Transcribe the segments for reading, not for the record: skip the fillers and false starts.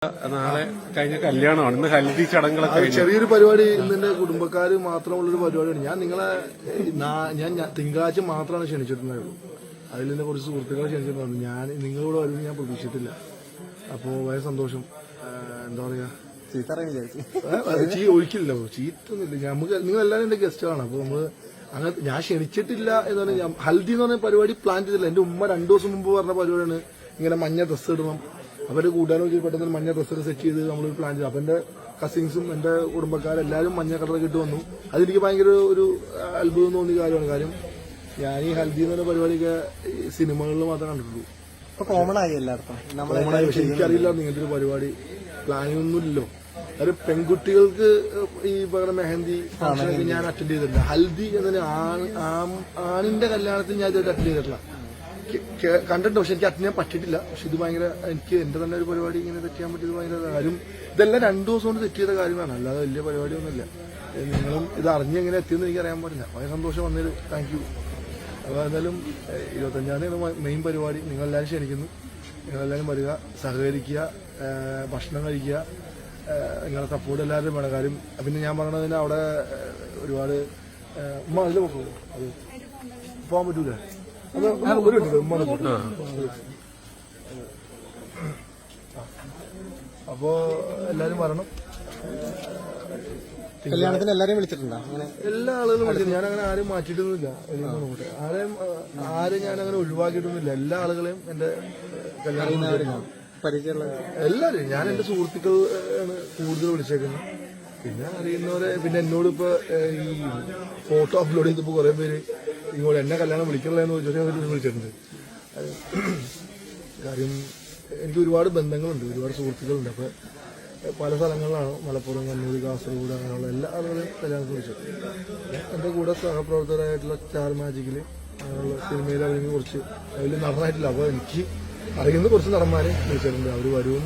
നാളെ കഴിഞ്ഞ കല്യാണമാണ്. ഇന്ന് ഹൽദി ചടങ്ങുകളൊക്കെ ചെറിയൊരു പരിപാടി ഇന്നെ കുടുംബക്കാര് മാത്രമുള്ളൊരു പരിപാടിയാണ്. ഞാൻ നിങ്ങളെ ഞാൻ തിങ്കളാഴ്ച മാത്രമാണ് ക്ഷണിച്ചിട്ടുണ്ടായുള്ളൂ. അതിൽ തന്നെ കുറച്ച് സുഹൃത്തുക്കളെ ക്ഷണിച്ചിട്ടുണ്ടായിരുന്നു. ഞാൻ നിങ്ങളോട് വരുമെന്ന് ഞാൻ പ്രതീക്ഷിച്ചിട്ടില്ല. അപ്പോൾ വളരെ സന്തോഷം. എന്താ പറയാ, ഒരിക്കലില്ല, ചീത്തൊന്നുമില്ല. നമുക്ക് നിങ്ങളെല്ലാവരും എന്റെ ഗസ്റ്റാണ്. അപ്പോൾ നമ്മള് അങ്ങനെ ഞാൻ ക്ഷണിച്ചിട്ടില്ല എന്ന് പറഞ്ഞാൽ ഹൽദി എന്ന് പറഞ്ഞ പരിപാടി പ്ലാൻ ചെയ്തില്ല. എന്റെ ഉമ്മ 2 ദിവസം മുമ്പ് പറഞ്ഞ പരിപാടിയാണ് ഇങ്ങനെ മഞ്ഞ ഡ്രസ്സ് ഇടണം. അവരുടെ കൂട്ടുകാരും പെട്ടെന്ന് മഞ്ഞ ഡ്രസ്സൊക്കെ സെറ്റ് ചെയ്ത് നമ്മൾ പ്ലാൻ ചെയ്തു. അപ്പൊ എന്റെ കസിൻസും എന്റെ കുടുംബക്കാരെല്ലാവരും മഞ്ഞ കളറൊക്കെ ഇട്ട് വന്നു. അതെനിക്ക് ഭയങ്കര ഒരു അത്ഭുതം തോന്നിയ കാര്യമാണ്. കാര്യം ഞാൻ ഈ ഹൽദി എന്ന് പറഞ്ഞ പരിപാടിയൊക്കെ സിനിമകളിൽ മാത്രമേ കണ്ടിട്ടുള്ളൂ. കോമൺ ആയി എല്ലാവർക്കും. പക്ഷെ എനിക്കറിയില്ല ഇങ്ങനത്തെ ഒരു പരിപാടി പ്ലാനിങ്ങൊന്നുമില്ലല്ലോ. അത് പെൺകുട്ടികൾക്ക് ഈ പറയുന്ന മെഹന്തി ഫംഗ്ഷനൊക്കെ ഞാൻ അറ്റൻഡ് ചെയ്തിട്ടില്ല. ഹൽദി എന്നതിന് ആണിന്റെ കല്യാണത്തിന് ഞാൻ ഇതുവരെ അറ്റൻഡ് ചെയ്തിട്ടില്ല. കണ്ടിട്ടുണ്ട്, പക്ഷെ എനിക്ക് അറ്റൻഡ് ചെയ്യാൻ പറ്റിയിട്ടില്ല. പക്ഷെ ഇത് ഭയങ്കര എനിക്ക് എന്റെ തന്നെ ഒരു പരിപാടി ഇങ്ങനെ സെറ്റ് ചെയ്യാൻ പറ്റിയത് ഭയങ്കര കാര്യം. ഇതെല്ലാം 2 ദിവസം കൊണ്ട് സെറ്റ് ചെയ്ത കാര്യമാണ്, അല്ലാതെ വലിയ പരിപാടിയൊന്നുമില്ല. നിങ്ങളും ഇത് അറിഞ്ഞെങ്ങനെ എത്തിയെന്ന് എനിക്ക് അറിയാൻ പാടില്ല. വളരെ സന്തോഷം വന്നതിൽ താങ്ക് യു. അപ്പോൾ എന്തായാലും 25-ാം തീയതി മെയിൻ പരിപാടി. നിങ്ങളെല്ലാവരും ക്ഷണിക്കുന്നു. നിങ്ങളെല്ലാവരും വരിക, സഹകരിക്കുക, ഭക്ഷണം കഴിക്കുക. നിങ്ങളുടെ സപ്പോർട്ട് എല്ലാവരും വേണം. കാര്യം പിന്നെ ഞാൻ പറഞ്ഞതിന് അവിടെ ഒരുപാട് ഉമ്മ അതിൽ പോകും, അത് പോകാൻ പറ്റൂല. അപ്പോ എല്ലാരും വരണം. കല്യാണത്തിന് എല്ലാരെയും വിളിച്ചിട്ടുണ്ടോ? എല്ലാ ആളുകളും വിളിച്ചിട്ടുണ്ട്. ഞാൻ അങ്ങനെ ആരും മാറ്റിയിട്ടൊന്നുമില്ല. ആരെയും ഞാൻ അങ്ങനെ ഒഴിവാക്കിയിട്ടൊന്നുമില്ല. എല്ലാ ആളുകളെയും എന്റെ കല്യാണം പരിചയമുള്ള എല്ലാവരും ഞാൻ എന്റെ സുഹൃത്തുക്കൾ ആണ് കൂടുതൽ വിളിച്ചേക്കുന്നത്. പിന്നെ അറിയുന്നവരെ, പിന്നെ എന്നോട് ഇപ്പൊ ഈ ഫോട്ടോ അപ്ലോഡ് ചെയ്തപ്പോ കുറെ പേര് ഇങ്ങോട്ട് എന്നെ കല്യാണം വിളിക്കണമെന്ന് വിളിച്ചിട്ടുണ്ട്. കാര്യം എനിക്ക് ഒരുപാട് ബന്ധങ്ങളുണ്ട്, ഒരുപാട് സുഹൃത്തുക്കളുണ്ട്. അപ്പൊ പല സ്ഥലങ്ങളിലാണ്, മലപ്പുറം, കണ്ണൂർ, കാസർഗോഡ്, അങ്ങനെയുള്ള എല്ലാ ആളുകളെയും കല്യാണത്തിന് വിളിച്ചിട്ടുണ്ട്. എന്റെ കൂടെ സഹപ്രവർത്തകരായിട്ടുള്ള സ്റ്റാർ മാജിക്കില് അങ്ങനെയുള്ള സിനിമയിൽ അല്ലെങ്കിൽ കുറച്ച് അതിൽ നടനായിട്ടില്ല. അപ്പൊ എനിക്ക് അറിയുന്ന കുറച്ച് നടന്മാരെ വിളിച്ചിട്ടുണ്ട്. അവർ വരും.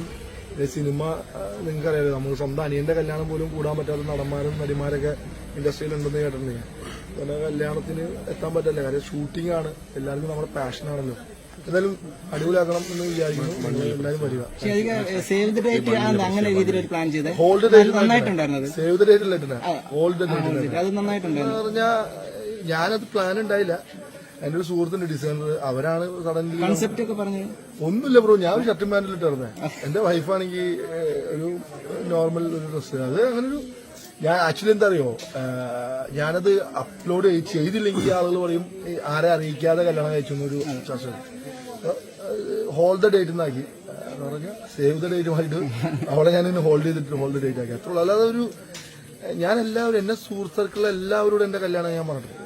സിനിമ നിങ്ങൾക്കറിയാലോ, നമ്മൾ സ്വന്തം അനിയന്റെ കല്യാണം പോലും കൂടാൻ പറ്റാത്ത നടന്മാരും നടിമാരൊക്കെ ഇൻഡസ്ട്രിയിലുണ്ടെന്ന് കേട്ടിട്ടുണ്ട്. പിന്നെ കല്യാണത്തിന് എത്താൻ പറ്റില്ല, കാര്യം ഷൂട്ടിംഗ് ആണ്. എല്ലാവർക്കും നമ്മുടെ പാഷനാണല്ലോ. എന്തായാലും അടിപൊളിയാക്കണം എന്ന് വിചാരിക്കുന്നു. എല്ലാവരും വരിക. സേവ് ദ ഡേറ്റ് അങ്ങനെ രീതിയിൽ പ്ലാൻ ചെയ്ത് ഹോൾഡ് ഡേറ്റ് നന്നായിട്ടുണ്ടായിരുന്നത്. സേവ് ദ ഡേറ്റ് അല്ലേ, ഹോൾഡ് ദ ഡേറ്റ് അത് നന്നായിട്ടുണ്ടായിരുന്നു. പറഞ്ഞാൽ ഞാനത് പ്ലാൻ ഉണ്ടായില്ല. എന്റെ ഒരു സുഹൃത്തിന്റെ ഡിസൈനർ, അവരാണ് സഡൻലി കൺസെപ്റ്റ് ഒക്കെ പറഞ്ഞു. ഒന്നുമില്ല ബ്രോ, ഞാൻ ഒരു ഷർട്ടും പാന്റിൽ ഇട്ടിരുന്നേ. എന്റെ വൈഫാണെങ്കിൽ ഒരു നോർമൽ ഒരു ഡ്രസ്സ്. അത് അങ്ങനെ ഒരു ഞാൻ ആക്ച്വലി എന്താ അറിയോ, ഞാനത് അപ്ലോഡ് ചെയ്തില്ലെങ്കിൽ ആളുകൾ പറയും ആരെ അറിയിക്കാതെ കല്യാണം കഴിച്ചു എന്നൊരു ചർച്ച. ഹോൾ ദ ഡേറ്റ് എന്നാക്കി പറഞ്ഞാൽ സേവ് ദ ഡേറ്റുമായിട്ട് അവളെ ഞാൻ ഹോൾഡ് ചെയ്തിട്ട് ഹോൾ ദ ഡേറ്റ് ആക്കി, അത്രയുള്ളൂ. അല്ലാതെ ഒരു ഞാൻ എല്ലാവരും എന്നെ സുഹൃത്ത് സർക്കിളിൽ എല്ലാവരോടും എന്റെ കല്യാണം ഞാൻ പറഞ്ഞിട്ടുണ്ട്.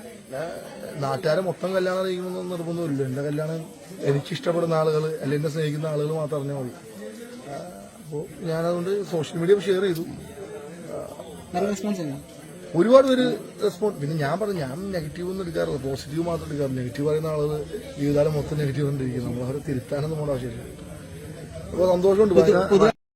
നാട്ടുകാരെ മൊത്തം കല്യാണം അറിയിക്കണമെന്ന് നിർബന്ധമില്ല. എന്റെ കല്യാണം എനിക്കിഷ്ടപ്പെടുന്ന ആളുകൾ അല്ലെങ്കിൽ എന്നെ സ്നേഹിക്കുന്ന ആളുകൾ മാത്രം അറിഞ്ഞാൽ മതി. അപ്പോൾ ഞാനതുകൊണ്ട് സോഷ്യൽ മീഡിയ ഷെയർ ചെയ്തു. ഒരുപാട് പേര് റെസ്പോണ്ട്. പിന്നെ ഞാൻ പറഞ്ഞു, ഞാൻ നെഗറ്റീവ് ഒന്നും എടുക്കാറില്ല, പോസിറ്റീവ് മാത്രം എടുക്കാറില്ല. നെഗറ്റീവ് പറയുന്ന ആളുകൾ ജീവിതകാലം മൊത്തം നെഗറ്റീവ് കൊണ്ടിരിക്കും. നമ്മളവരെ തിരുത്താനൊന്നും നമ്മുടെ ആവശ്യമില്ല. അപ്പോൾ സന്തോഷമുണ്ട്.